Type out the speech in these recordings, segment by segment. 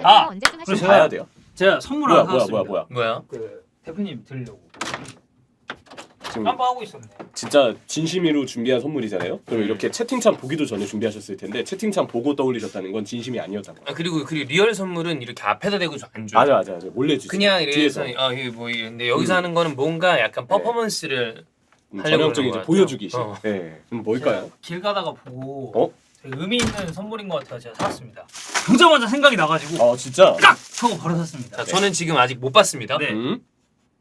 아, 언제쯤 그래서 하시나요? 봐야 돼요. 제가 선물 하나 뭐야 사왔습니다. 뭐야? 그 대표님 드리려고 지금 깜빡하고 있었네. 진짜 진심으로 준비한 선물이잖아요. 그럼 이렇게 채팅창 보기도 전에 준비하셨을 텐데 채팅창 보고 떠올리셨다는 건 진심이 아니었다는 거예요. 그리고 리얼 선물은 이렇게 앞에다 대고 안 줘요. 맞아. 몰래 주지. 그냥 이래서 뒤에서. 이게 뭐 근데 여기서 하는 거는 뭔가 약간 퍼포먼스를 하려고 전형적인 그러는 이제 것 보여주기식. 같아요. 네. 그럼 뭘까요? 길 가다가 보고 어? 되게 의미 있는 선물인 것 같아서 제가 사왔습니다. 보자마자 생각이 나가지고 진짜? 딱 하고 바로 샀습니다. 자, 저는 지금 아직 못 봤습니다. 네.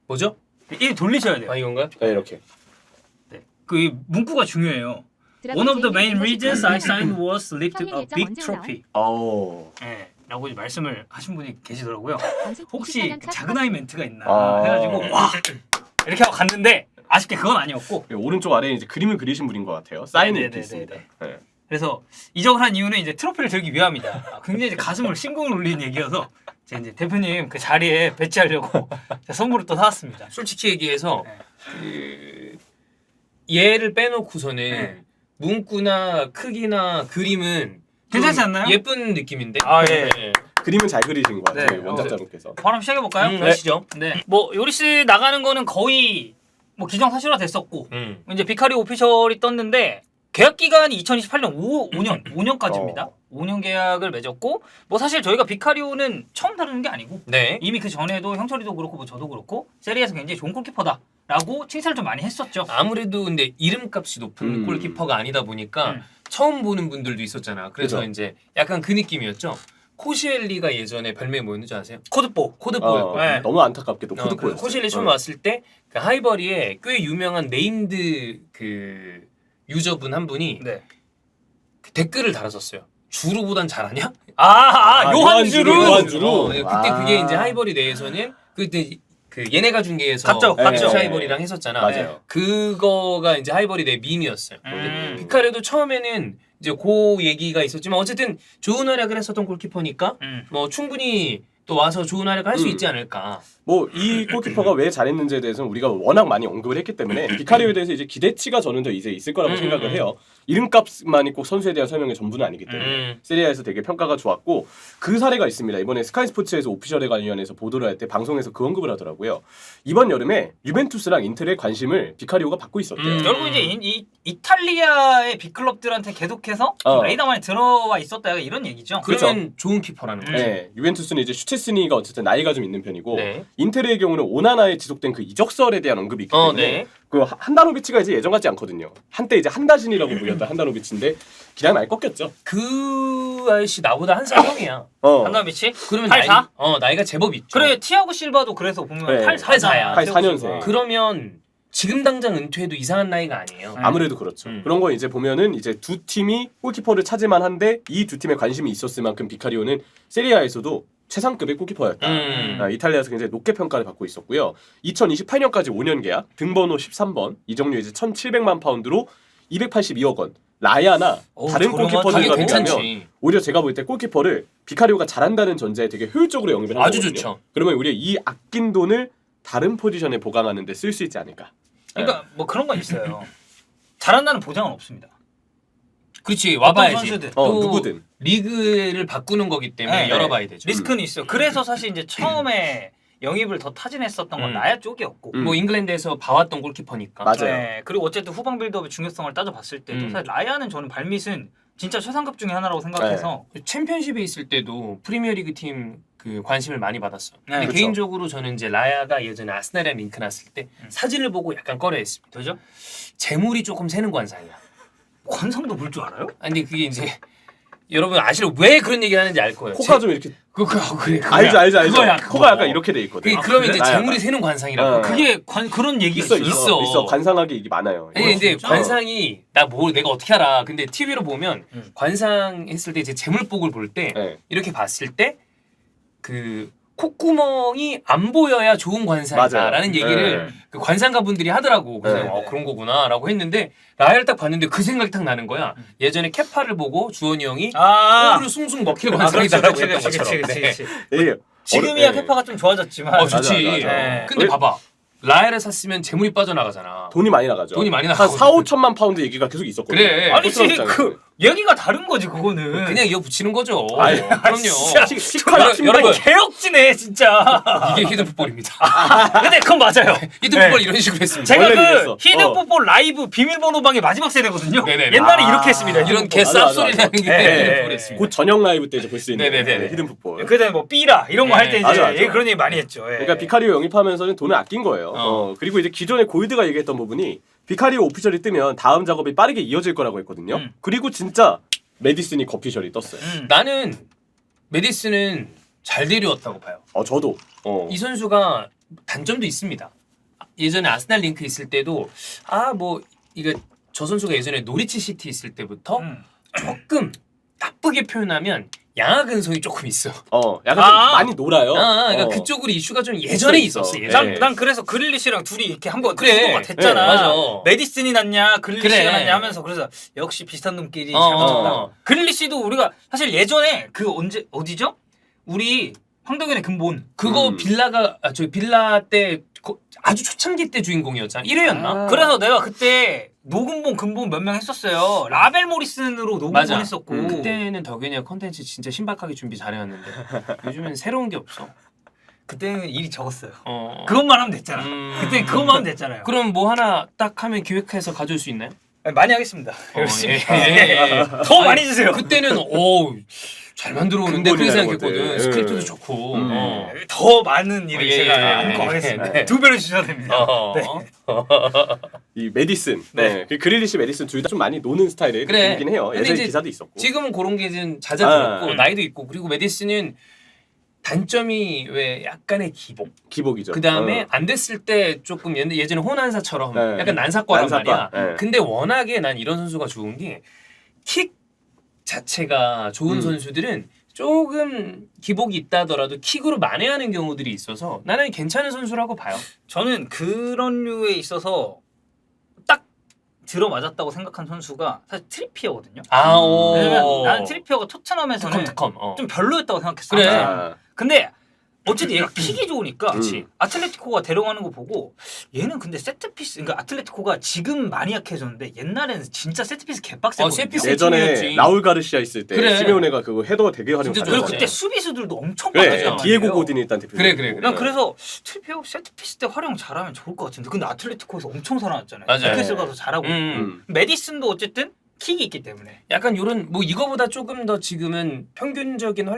뭐죠? 이 돌리셔야 돼요. 아 이건가요? 네, 이렇게. 네. 그 문구가 중요해요. One of the main reasons I signed was to lift a big trophy. 네, 라고 말씀을 하신 분이 계시더라고요. 혹시 그 작은 아이 멘트가 있나 해가지고 와 이렇게 하고 갔는데 아쉽게 그건 아니었고 네, 오른쪽 아래에 이제 그림을 그리신 분인 것 같아요. 사인을 이렇게 네네네네. 있습니다. 네. 그래서 이적을 한 이유는 이제 트로피를 들기 위함이다. 굉장히 이제 가슴을 심금을 울리는 얘기여서 제가 이제 대표님 그 자리에 배치하려고 제가 선물을 또 사왔습니다. 솔직히 얘기해서 네. 그 얘를 빼놓고서는 네. 문구나 크기나 그림은 괜찮지 좀 않나요? 예쁜 느낌인데. 아, 예. 네. 그림은 잘 그리신 것 같아요. 네. 원작자분께서. 바로 시작해 볼까요? 하시죠. 네. 뭐 요리씨 나가는 거는 거의 뭐 기정사실화 됐었고 이제 비카리 오피셜이 떴는데 계약 기간이 2028년 5년까지입니다. 5년 계약을 맺었고 뭐 사실 저희가 비카리오는 처음 다루는 게 아니고 네. 이미 그 전에도 형철이도 그렇고 뭐 저도 그렇고 세리에서 굉장히 좋은 골키퍼다라고 칭찬을 좀 많이 했었죠. 아무래도 근데 이름값이 높은 골키퍼가 아니다 보니까 처음 보는 분들도 있었잖아. 그래서 그죠. 이제 약간 그 느낌이었죠. 코시엘리가 예전에 별명이 뭐였는지 아세요? 코드보. 코드보였거든요. 네. 너무 안타깝게도 그 코드포였어요. 코시엘리 처음 왔을 때 그 하이버리에 꽤 유명한 네임드 그 유저분 한 분이 네. 그 댓글을 달았었어요. 주루보단 잘하냐? 요한주루. 요한주루. 그때 그게 이제 하이버리 내에서는 그때 그 얘네가 중계에서 갔죠. 하이버리랑 했었잖아. 맞아요. 그거가 이제 하이버리 내 밈이었어요. 근데 비카레도 처음에는 이제 그 얘기가 있었지만 어쨌든 좋은 활약을 했었던 골키퍼니까 뭐 충분히 또 와서 좋은 활약을 할 수 있지 않을까. 뭐 이 골키퍼가 왜 잘했는지에 대해서는 우리가 워낙 많이 언급을 했기 때문에 비카리오에 대해서 이제 기대치가 저는 더 이제 있을 거라고 생각을 해요. 이름값만이 꼭 선수에 대한 설명의 전부는 아니기 때문에 세리아에서 되게 평가가 좋았고 그 사례가 있습니다. 이번에 스카이 스포츠에서 오피셜에 관련해서 보도를 할 때 방송에서 그 언급을 하더라고요. 이번 여름에 유벤투스랑 인텔의 관심을 비카리오가 받고 있었대요. 결국 이제 이탈리아의 빅클럽들한테 계속해서 레이더만에 들어와 있었다 이런 얘기죠. 그러면 좋은 키퍼라는 거죠. 네, 유벤투스는 이제 슈체스니가 어쨌든 나이가 좀 있는 편이고 네. 인텔의 경우는 오나나에 지속된 그 이적설에 대한 언급이 있기 때문에 네. 그 한다노비치가 이제 예전 같지 않거든요. 한때 이제 한다신이라고 불렸던 한다노비치인데 기량 많이 꺾였죠. 그 아저씨 나보다 한 살 형이야. 한다미치? 그러면 84? 나이가 제법 있죠. 그래 티아고 실바도 그래서 보면 네. 84야. 84년생. 그러면 지금 당장 은퇴해도 이상한 나이가 아니에요. 아무래도 그렇죠. 그런 거 이제 보면은 이제 두 팀이 골키퍼를 찾을만 한데 이 두 팀에 관심이 있었을 만큼 비카리오는 세리아에서도 최상급의 골키퍼였다. 이탈리아에서 굉장히 높게 평가를 받고 있었고요. 2028년까지 5년 계약, 등번호 13번, 이적료 이제 1,700만 파운드로 282억 원. 라야나 다른 골키퍼들과 비교하면 오히려 제가 볼 때 골키퍼를 비카리오가 잘한다는 전제에 되게 효율적으로 영입을 하는 아주 거거든요. 좋죠. 그러면 우리가 이 아낀 돈을 다른 포지션에 보강하는 데 쓸 수 있지 않을까. 그러니까 뭐 그런 건 있어요. 잘한다는 보장은 없습니다. 그렇지 와봐야지. 선수들. 또 누구든. 리그를 바꾸는 거기 때문에 네. 열어봐야 되죠. 리스크는 있어요. 그래서 사실 이제 처음에 영입을 더 타진했었던 건 라야 쪽이었고 뭐 잉글랜드에서 봐왔던 골키퍼니까. 맞아요. 네, 그리고 어쨌든 후방 빌드업의 중요성을 따져봤을 때도 사실 라야는 저는 발밑은 진짜 최상급 중에 하나라고 생각해서 챔피언십에 있을 때도 프리미어리그 팀 그 관심을 많이 받았어요. 근데 그렇죠. 개인적으로 저는 이제 라야가 예전에 아스날이랑 링크 났을 때 사진을 보고 약간 꺼려했습니다. 그죠? 재물이 조금 새는 관상이야. 관상도 볼 줄 알아요? 아니 근데 그게 이제 여러분 아시려 왜 그런 얘기를 하는지 알 거예요. 코가 좀 이렇게 그래. 알죠. 그거야, 코가 약간 이렇게 돼 있거든. 그러면 이제 그래? 재물이 새는 관상이라고. 그게 그런 얘기가 있어. 관상하게 이게 많아요. 아니 근데 진짜? 관상이 내가 어떻게 알아? 근데 TV로 보면 관상 했을 때 이제 재물복을 볼 때 네. 이렇게 봤을 때 그 콧구멍이 안 보여야 좋은 관상이다라는 얘기를 그 관상가 분들이 하더라고. 그래서 그런 거구나라고 했는데 라야를 딱 봤는데 그 생각이 딱 나는 거야. 예전에 케파를 보고 주원이 형이 꼬리를 숭숭 먹힐 관상이다라고 했던 것처럼. 네. 지금이야 케파가 좀 좋아졌지만 좋지. 맞아. 근데 봐봐. 라야를 샀으면 재물이 빠져나가잖아. 돈이 많이 나가죠. 돈이 많이 한 나가고. 4, 5천만 파운드 얘기가 계속 있었거든요. 그래. 아니 포트넘 입장에서는. 얘기가 다른 거지 그거는. 그냥 이어 붙이는 거죠. 아이, 그럼요. 여러분 개혁지네 진짜. 이게 히든풋볼입니다. 근데 그건 맞아요. 히든풋볼 네. 이런 식으로 했습니다. 제가 원래는 그 이랬어. 히든풋볼 라이브 비밀번호방의 마지막 세대거든요. 네네네. 옛날에 아. 이렇게 했습니다. 이런 개 맞아, 맞아, 쌉소리 맞아. 나는 게 네. 히든풋볼 했습니다. 곧 저녁 라이브 때 이제 볼 수 있는 네네네. 히든 풋볼. 그때 뭐 삐라 이런 거 할 때 이제 맞아, 맞아. 그런 얘기 많이 했죠. 예. 그러니까 비카리오 영입하면서는 돈을 아낀 거예요. 그리고 이제 기존에 골드가 얘기했던 부분이 비카리오 오피셜이 뜨면 다음 작업이 빠르게 이어질 거라고 했거든요. 그리고 진짜 메디슨이 거피셜이 떴어요. 나는 메디슨은 잘 데려왔다고 봐요. 저도. 이 선수가 단점도 있습니다. 예전에 아스날 링크 있을 때도 뭐 이거 저 선수가 예전에 노리치 시티 있을 때부터 조금 나쁘게 표현하면 양아 근성이 조금 있어. 약간 좀 많이 놀아요. 그러니까 그쪽으로 이슈가 좀 예전에 있어. 있었어. 예전에. 난 그래서 그릴리시랑 둘이 이렇게 한번 그래. 구도가 됐잖아. 네, 맞아. 메디슨이 낫냐 그릴리시가 그래. 낫냐 하면서 그래서 역시 비슷한 놈끼리 잘 어. 맞췄다. 그릴리시도 우리가 사실 예전에 그 어디죠? 우리 황덕현의 근본 그거 빌라가 저희 빌라 때 아주 초창기 때 주인공이었잖아. 1회였나? 그래서 내가 그때 노근본 근본 몇 명 했었어요. 라벨 모리슨으로 노근본 맞아. 했었고 그때는 덕현이가 컨텐츠 진짜 신박하게 준비 잘해왔는데 요즘엔 새로운 게 없어. 그때는 일이 적었어요. 어. 그것만 하면 됐잖아. 그때 그것만 하면 됐잖아요. 그럼 뭐 하나 딱 하면 기획해서 가져올 수 있나요? 많이 하겠습니다. 열심히. 예. 더 많이 주세요. 그때는 잘 만들어 오는데 그렇게 근본이라는 생각했거든. 것들. 스크립트도 좋고. 더 많은 일을 예, 제가 예, 안고 예. 하겠습니다. 네. 2배로 주셔야 됩니다. 네. 이 메디슨, 네. 그 그릴리시 메디슨 둘 다 좀 많이 노는 스타일의 그래. 분이긴 해요. 근데 예전에 이제 기사도 있었고. 지금은 그런 게 좀 잦아들었고 아. 나이도 있고 그리고 메디슨은 단점이 왜 약간의 기복. 기복이죠. 그 다음에 안 됐을 때 조금 예전에 호난사처럼 네. 약간 난사과란 난사과. 말이야. 네. 근데 워낙에 난 이런 선수가 좋은 게 킥 자체가 좋은 선수들은 조금 기복이 있다더라도 킥으로 만회하는 경우들이 있어서 나는 괜찮은 선수라고 봐요. 저는 그런 류에 있어서 딱 들어맞았다고 생각한 선수가 사실 트리피어거든요. 왜냐면 나는 트리피어가 토트넘에서는 특검. 좀 별로였다고 생각했어. 그래. 근데 어쨌든 얘가 킥이 좋으니까 그치. 아틀레티코가 데려가는 거 보고 얘는 근데 세트피스 그러니까 아틀레티코가 지금 많이 약해졌는데 옛날에는 진짜 세트피스 개빡세거든요. 세트피스 예전에 팀이었지. 라울 가르시아 있을 때 그래. 시메오네가 그거 헤더 되게 활용 진짜 잘했어. 그리고 좋았지. 그때 수비수들도 엄청 그래, 많았잖아요. 디에고 고딘이 일단 대표. 그래. 난 그래서 트리피어 세트피스 때 활용 잘하면 좋을 것 같은데 근데 아틀레티코에서 엄청 살아났잖아요. 맞아요. 뉴캐슬 가서 잘하고 메디슨도 어쨌든 킥이 있기 때문에 약간 요런 뭐 이거보다 조금 더 지금은 평균적인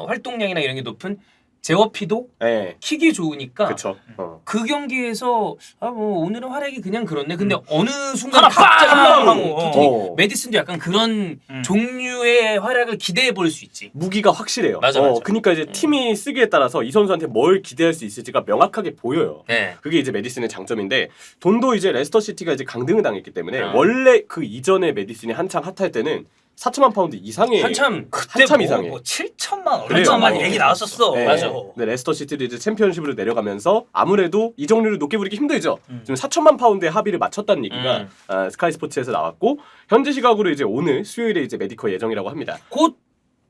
활동량이나 이런 게 높은 제워피도 네, 킥이 좋으니까 그렇죠. 그 경기에서 뭐 오늘은 활약이 그냥 그렇네. 근데 어느 순간 하나 갑자기 빵! 한 방으로 하고. 터뜨리고. 메디슨도 약간 그런 종류의 활약을 기대해 볼 수 있지. 무기가 확실해요. 맞아. 그러니까 이제 팀이 쓰기에 따라서 이 선수한테 뭘 기대할 수 있을지가 명확하게 보여요. 네. 그게 이제 메디슨의 장점인데 돈도 이제 레스터 시티가 이제 강등을 당했기 때문에 아. 원래 그 이전에 메디슨이 한창 핫할 때는 4천만 파운드 이상의 한참 한참 이상해. 뭐 7천만 원, 그래요. 5천만 얘기 나왔었어. 네. 맞아. 네, 레스터 시티를 이제 챔피언십으로 내려가면서 아무래도 이적률을 높게 부르기 힘들죠. 지금 4천만 파운드의 합의를 맞췄다는 얘기가 스카이 스포츠에서 나왔고 현지 시각으로 이제 오늘 수요일에 이제 메디컬 예정이라고 합니다. 곧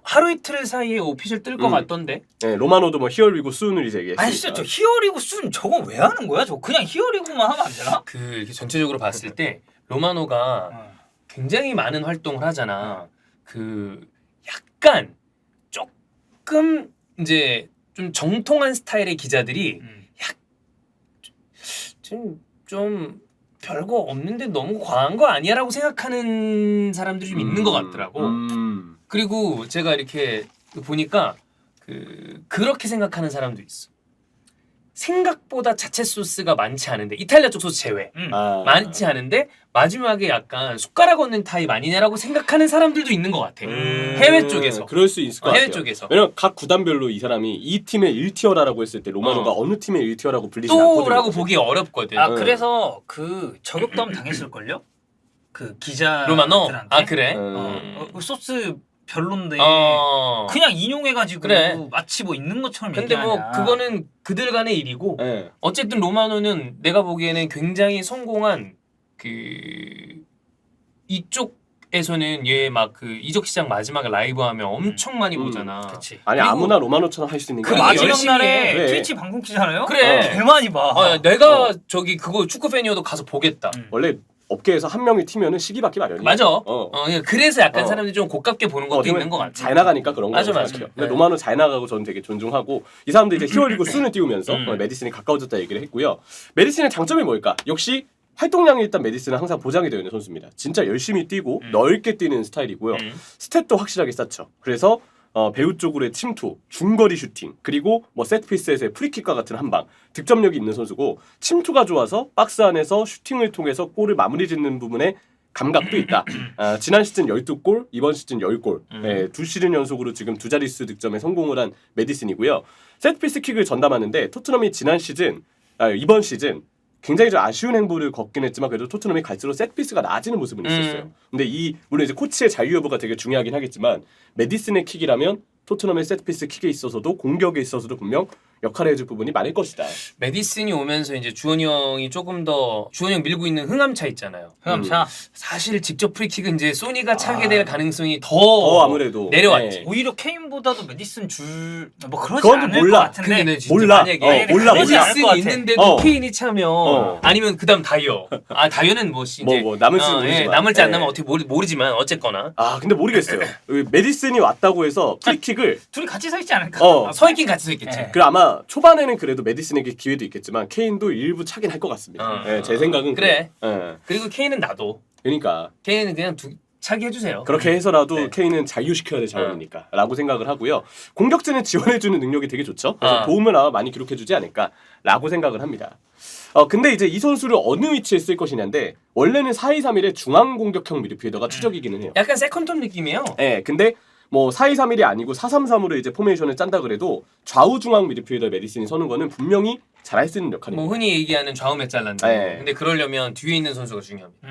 하루 이틀 사이에 오피셜 뜰 것 같던데. 네, 로마노도 뭐 히얼리고 순을 이제 얘기했으니까. 아니 진짜 저 히어리고 순 저거 왜 하는 거야? 저 그냥 히어리고만 하면 안 되나? 이렇게 전체적으로 봤을 때 로마노가 굉장히 많은 활동을 하잖아. 약간 조금 이제 좀 정통한 스타일의 기자들이 좀 별거 없는데 너무 과한 거 아니야라고 생각하는 사람들이 좀 있는 것 같더라고. 그리고 제가 이렇게 보니까 그렇게 생각하는 사람도 있어. 생각보다 자체 소스가 많지 않은데 이탈리아 쪽 소스 제외 많지 않은데 마지막에 약간 숟가락 얹는 타입 아니냐라고 생각하는 사람들도 있는 것 같아. 해외 쪽에서. 그럴 수 있을 것 해외 같아요. 쪽에서. 왜냐면 각 구단별로 이 사람이 이 팀의 1티어라고 했을 때 로마노가 어느 팀의 1티어라고 불리지 않거든요. 또라고 보기 어렵거든. 그래서 그 저격담 당했을걸요? 그 기자들한테. 로마노? 그래? 소스 별론데 그냥 인용해가지고 그래. 마치 뭐 있는 것처럼 근데 얘기하냐. 뭐 그거는 그들 간의 일이고 네. 어쨌든 로마노는 내가 보기에는 굉장히 성공한 이쪽에서는 얘 막 이적 시장 마지막에 라이브 하면 엄청 많이 보잖아. 그치. 아니 그리고 아무나 로마노처럼 할 수 있는 게 그 그리고 아니에요. 마지막 열심히 날에 해. 그래. 트위치 방송 키잖아요. 그래. 개 많이 봐. 내가 저기 그거 축구 팬이어도 가서 보겠다. 원래 업계에서 한 명이 튀면은 시기받기 마련이에요. 맞아. 어. 그래서 약간 사람들이 좀 고깝게 보는 것도 있는 것 같아. 잘 나가니까 그런 거 맞아, 생각해요. 맞아. 근데 네. 로마노 잘 나가고 저는 되게 존중하고 이 사람도 이제 히어리그 순을 띄우면서 메디슨이 가까워졌다 얘기를 했고요. 메디슨의 장점이 뭘까? 역시 활동량이 일단 메디슨은 항상 보장이 되어 있는 선수입니다. 진짜 열심히 뛰고 넓게 뛰는 스타일이고요. 스탯도 확실하게 쌓죠. 그래서 배우 쪽으로의 침투, 중거리 슈팅, 그리고 뭐 세트피스에서의 프리킥과 같은 한방, 득점력이 있는 선수고 침투가 좋아서 박스 안에서 슈팅을 통해서 골을 마무리 짓는 부분에 감각도 있다. 지난 시즌 12골, 이번 시즌 10골. 네, 두 시즌 연속으로 지금 두 자릿수 득점에 성공을 한 메디슨이고요. 세트피스 킥을 전담하는데 토트넘이 이번 시즌 굉장히 좀 아쉬운 행보를 걷긴 했지만 그래도 토트넘이 갈수록 세트피스가 나아지는 모습은 있었어요. 근데 물론 이제 코치의 자유 여부가 되게 중요하긴 하겠지만 메디슨의 킥이라면 토트넘의 세트피스 킥에 있어서도 공격에 있어서도 분명 역할을 해줄 부분이 많을 것이다. 메디슨이 오면서 이제 주원이 형이 조금 더 주원이 형 밀고 있는 흥암차 있잖아요. 흥암차. 사실 직접 프리킥은 이제 소니가 차게 될 가능성이 더 아무래도 내려왔지. 네. 오히려 케인보다도 메디슨 뭐 그러지 그건 않을 몰라. 것 같은데. 근데 네, 진짜 몰라. 만약에 몰라. 메디슨 있는데도 케인이 차면 아니면 그다음 다이어. 다이어는 뭐 이제 남을지 모르지만 남을지 안 남을 어떻게 모르지만 어쨌거나. 근데 모르겠어요. 메디슨이 왔다고 해서 프리킥을 둘이 같이 서 있지 않을까? 서 있긴 같이 서 있겠지. 네. 그 아마 초반에는 그래도 메디슨에게 기회도 있겠지만 케인도 일부 차긴 할 것 같습니다. 네, 제 생각은 그래. 네. 그리고 케인은 나도. 그러니까 케인은 그냥 차게 해주세요. 그렇게 해서라도 네. 케인은 잔류시켜야 될 자원이니까 라고 생각을 하고요. 공격진을 지원해주는 능력이 되게 좋죠. 그래서 아. 도움을 아마 많이 기록해주지 않을까 라고 생각을 합니다. 근데 이제 이 선수를 어느 위치에 쓸 것이냐인데 원래는 4-2-3-1의 중앙 공격형 미드필더가 추적이기는 해요. 약간 세컨톱 느낌이에요. 네, 근데 뭐 4-2-3-1이 아니고 4-3-3으로 이제 포메이션을 짠다 그래도 좌우 중앙 미드필더 메디슨이 서는 거는 분명히 잘할 수 있는 역할입니다. 뭐 흔히 얘기하는 좌우 맥잘란드. 네. 근데 그러려면 뒤에 있는 선수가 중요합니다.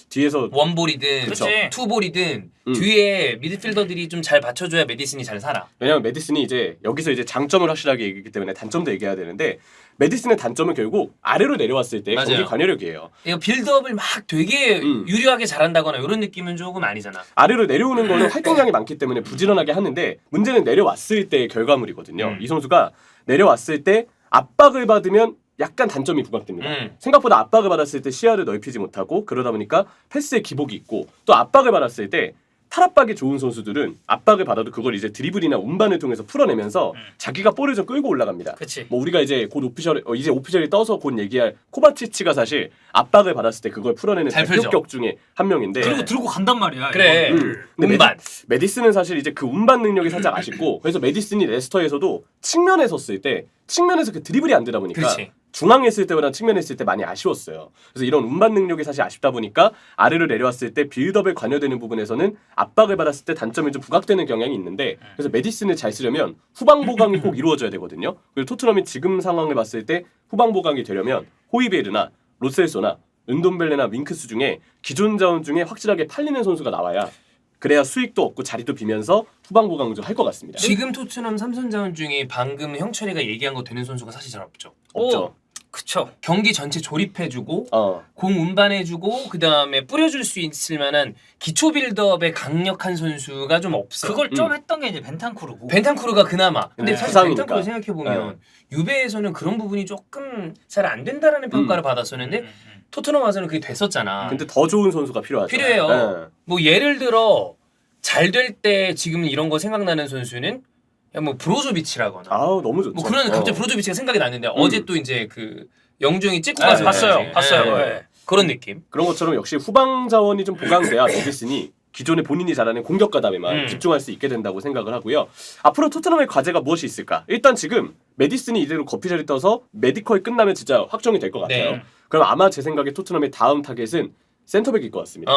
뒤에서 원볼이든 그치. 투볼이든 뒤에 미드필더들이 좀 잘 받쳐줘야 메디슨이 잘 살아. 왜냐면 메디슨이 이제 여기서 이제 장점을 확실하게 얘기하기 때문에 단점도 얘기해야 되는데 메디슨의 단점은 결국 아래로 내려왔을 때 맞아요. 경기 관여력이에요. 이거 빌드업을 막 되게 유리하게 잘한다거나 이런 느낌은 조금 아니잖아. 아래로 내려오는 거는 활동량이 많기 때문에 부지런하게 하는데 문제는 내려왔을 때의 결과물이거든요. 이 선수가 내려왔을 때 압박을 받으면 약간 단점이 부각됩니다. 생각보다 압박을 받았을 때 시야를 넓히지 못하고 그러다 보니까 패스에 기복이 있고 또 압박을 받았을 때 탈압박이 좋은 선수들은 압박을 받아도 그걸 이제 드리블이나 운반을 통해서 풀어내면서 자기가 볼을 좀 끌고 올라갑니다. 그치. 뭐 우리가 이제 곧 이제 오피셜이 떠서 곧 얘기할 코바치치가 사실 압박을 받았을 때 그걸 풀어내는 잘 풀죠. 대표격 중에 한 명인데 그리고 들고 간단 말이야. 그래. 근데 운반. 메디슨은 사실 이제 그 운반 능력이 살짝 아쉽고 그래서 메디슨이 레스터에서도 측면에 섰을 때 측면에서 그 드리블이 안 되다 보니까 그렇지. 중앙에 있을 때보다 측면에 있을 때 많이 아쉬웠어요. 그래서 이런 운반 능력이 사실 아쉽다 보니까 아래로 내려왔을 때 빌드업에 관여되는 부분에서는 압박을 받았을 때 단점이 좀 부각되는 경향이 있는데 그래서 메디슨을 잘 쓰려면 후방 보강이 꼭 이루어져야 되거든요. 그리고 토트넘이 지금 상황을 봤을 때 후방 보강이 되려면 호이베르나 로셀소나 은돔벨레나 윙크스 중에 기존 자원 중에 확실하게 팔리는 선수가 나와야 그래야 수익도 얻고 자리도 비면서 후방 보강 좀 할 것 같습니다. 지금 토트넘 삼선자원 중에 방금 형철이가 얘기한 거 되는 선수가 사실 잘 없죠. 없죠. 그쵸. 경기 전체 조립해주고 어. 공 운반해주고 그 다음에 뿌려줄 수 있을 만한 기초 빌드업에 강력한 선수가 좀 없어. 그걸 좀 했던 게 이제 벤탄쿠르고. 벤탄쿠르가 그나마. 근데 네. 사실 부상이니까. 벤탄쿠르 생각해 보면 유베에서는 그런 부분이 조금 잘 안 된다라는 평가를 받았었는데 토트넘 와서는 그게 됐었잖아. 근데 더 좋은 선수가 필요하죠. 필요해요. 네. 뭐 예를 들어 잘 될 때 지금 이런 거 생각나는 선수는 뭐 브로조비치라거나 아우 너무 좋죠. 뭐 그런 갑자기 브로조비치가 생각이 났는데 어제 또 이제 그 영종이 찍고 가서 봤어요. 봤어요. 네. 네. 그런 느낌. 그런 것처럼 역시 후방 자원이 좀 보강돼야 메디슨이 기존에 본인이 잘하는 공격 가담에만 집중할 수 있게 된다고 생각을 하고요. 앞으로 토트넘의 과제가 무엇이 있을까? 일단 지금 메디슨이 이대로 거피절이 떠서 메디컬 끝나면 진짜 확정이 될 것 같아요. 네. 그럼 아마 제 생각에 토트넘의 다음 타겟은 센터백일 것 같습니다.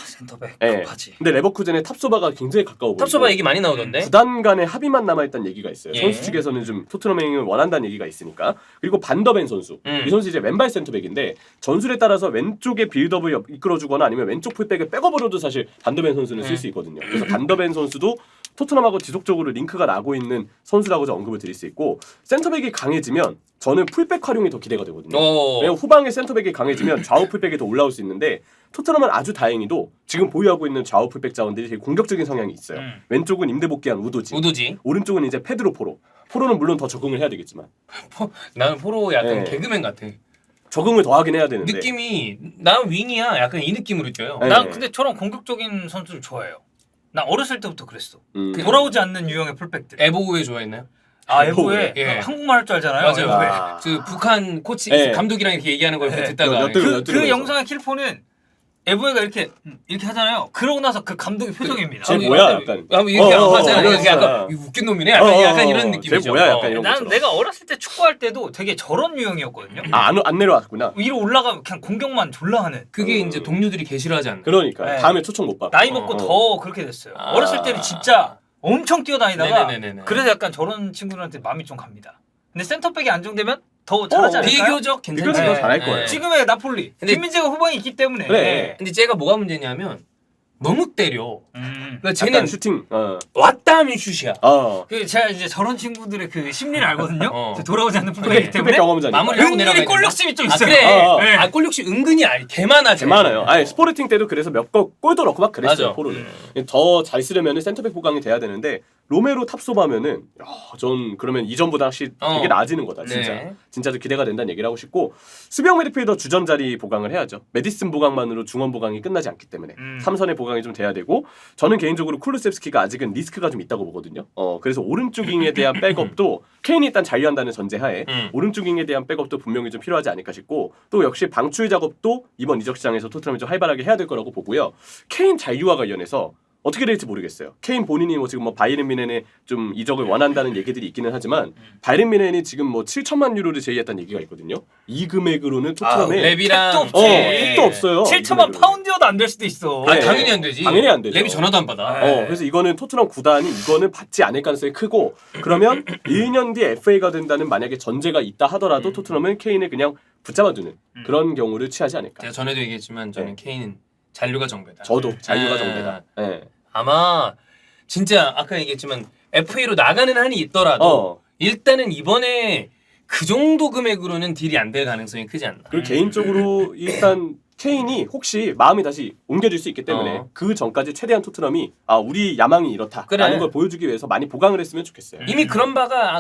센터백 네. 급하지. 근데 레버쿠젠의 탑소바가 굉장히 가까워 보이고 탑소바 얘기 많이 나오던데. 구단 간의 합의만 남아있다는 얘기가 있어요. 예. 선수 측에서는 좀 토트넘행을 원한다는 얘기가 있으니까. 그리고 반더벤 선수. 이 선수 이제 왼발 센터백인데 전술에 따라서 왼쪽에 빌드업을 이끌어주거나 아니면 왼쪽 풀백을 백업으로도 사실 반더벤 선수는 쓸 수 있거든요. 그래서 반더벤 선수도 토트넘하고 지속적으로 링크가 나고 있는 선수라고 저 언급을 드릴 수 있고 센터백이 강해지면 저는 풀백 활용이 더 기대가 되거든요. 왜냐면 후방에 센터백이 강해지면 좌우 풀백이 더 올라올 수 있는데 토트넘은 아주 다행히도 지금 보유하고 있는 좌우 풀백 자원들이 되게 공격적인 성향이 있어요. 왼쪽은 임대 복귀한 우도지. 오른쪽은 이제 페드로 포로. 포로는 물론 더 적응을 해야 되겠지만. 나는 포로 약간 네. 개그맨 같아. 적응을 더 하긴 해야 되는데. 느낌이 나 윙이야 약간 이 느낌으로 줘요. 네. 난 근데 저런 공격적인 선수를 좋아해요. 나 어렸을 때부터 그랬어. 돌아오지 않는 유형의 풀백들. 에보우에 좋아했나요? 아 에보에 예. 한국말 할 줄 알잖아요. 맞아요. 에보에. 아. 그 북한 코치 네. 감독이랑 이렇게 얘기하는 걸 네. 듣다가 그 영상의 킬포는 에보에가 이렇게 하잖아요. 그러고 나서 그 감독의 표정입니다. 쟤 뭐야 약간. 이렇게 하잖아요. 이러면서. 약간 웃긴 놈이네. 약간 이런 느낌이죠. 쟤 뭐야 약간 이런 난 것처럼. 내가 어렸을 때 축구할 때도 되게 저런 유형이었거든요. 안 내려왔구나. 위로 올라가면 그냥 공격만 졸라 하는. 그게 이제 동료들이 개싫어하지 않나. 그러니까 네. 다음에 초청 못 받고. 나이 먹고 더 그렇게 됐어요. 아. 어렸을 때는 진짜 엄청 뛰어다니다가 네네네네. 그래서 약간 저런 친구들한테 마음이 좀 갑니다. 근데 센터백이 안정되면 더 잘하지 않을까요? 비교적 괜찮지. 비교적 더 잘할 거예요. 지금의 나폴리 근데- 김민재가 후방이 있기 때문에 그래. 근데 쟤가 뭐가 문제냐면 너무 때려. 그러니까 쟤는 약간 슈팅. 왔다 하면 슛이야. 그 제가 이제 저런 친구들의 그 심리를 알거든요. 어. 돌아오지 않는 풀백이기 풀백 때문에 경험자니까. 마무리하고 은근히 내려가야 골 된다. 욕심이 좀 아 있어요. 그래. 네. 아 골욕심 은근히 개 많아. 개 많아요. 아니 스포르팅 때도 그래서 몇 거 골도 넣고 막 그랬어요. 맞아. 포로를. 더 잘 쓰려면 센터백 보강이 돼야 되는데 로메로 탑소바면은 전 그러면 이전보다 확실히 되게 나아지는 거다 진짜. 네. 진짜로 기대가 된다는 얘기를 하고 싶고 수비형 미드필더 주전 자리 보강을 해야죠. 메디슨 보강만으로 중원 보강이 끝나지 않기 때문에 3선의 보강이 좀 돼야 되고 저는 개인적으로 쿨루셉스키가 아직은 리스크가 좀 있다고 보거든요. 그래서 오른쪽 윙에 대한 백업도 케인이 일단 잔류한다는 전제하에 오른쪽 윙에 대한 백업도 분명히 좀 필요하지 않을까 싶고 또 역시 방출 작업도 이번 이적 시장에서 토트넘이 좀 활발하게 해야 될 거라고 보고요. 케인 잔류와 관련해서 어떻게 될지 모르겠어요. 케인 본인이 지금 바이에른 뮌헨에 좀 이적을 원한다는 얘기들이 있기는 하지만 바이에른 뮌헨이 지금 7천만 유로를 제의했다는 얘기가 있거든요. 이 금액으로는 토트넘에 랩이랑 택도 없어요. 7천만 파운드여도 안 될 수도 있어. 네. 당연히 안 되지. 당연히 안 되죠. 랩이 전화도 안 받아. 그래서 이거는 토트넘 구단이 이거는 받지 않을 가능성이 크고 그러면 1년 뒤에 FA가 된다는 만약에 전제가 있다 하더라도 토트넘은 케인을 그냥 붙잡아두는 그런 경우를 취하지 않을까. 제가 전에도 얘기했지만 저는 케인은 잔류가 정배다. 저도 잔류가 정배다. 네. 아마 진짜 아까 얘기했지만 FA로 나가는 한이 있더라도 일단은 이번에 그 정도 금액으로는 딜이 안 될 가능성이 크지 않나. 그리고 개인적으로 일단 케인이 혹시 마음이 다시 옮겨질 수 있기 때문에 그 전까지 최대한 토트넘이 우리 야망이 이렇다라는 그래. 걸 보여주기 위해서 많이 보강을 했으면 좋겠어요. 이미 그런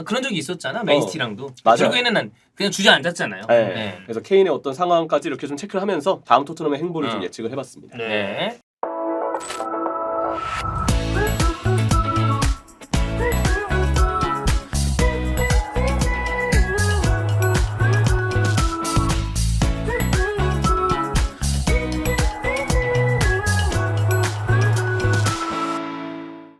그런 적이 있었잖아. 맨시티랑도. 맞아요. 결국에는 난 그냥 주저앉았잖아요. 네. 네. 그래서 케인의 어떤 상황까지 이렇게 좀 체크를 하면서 다음 토트넘의 행보를 좀 예측을 해봤습니다. 네.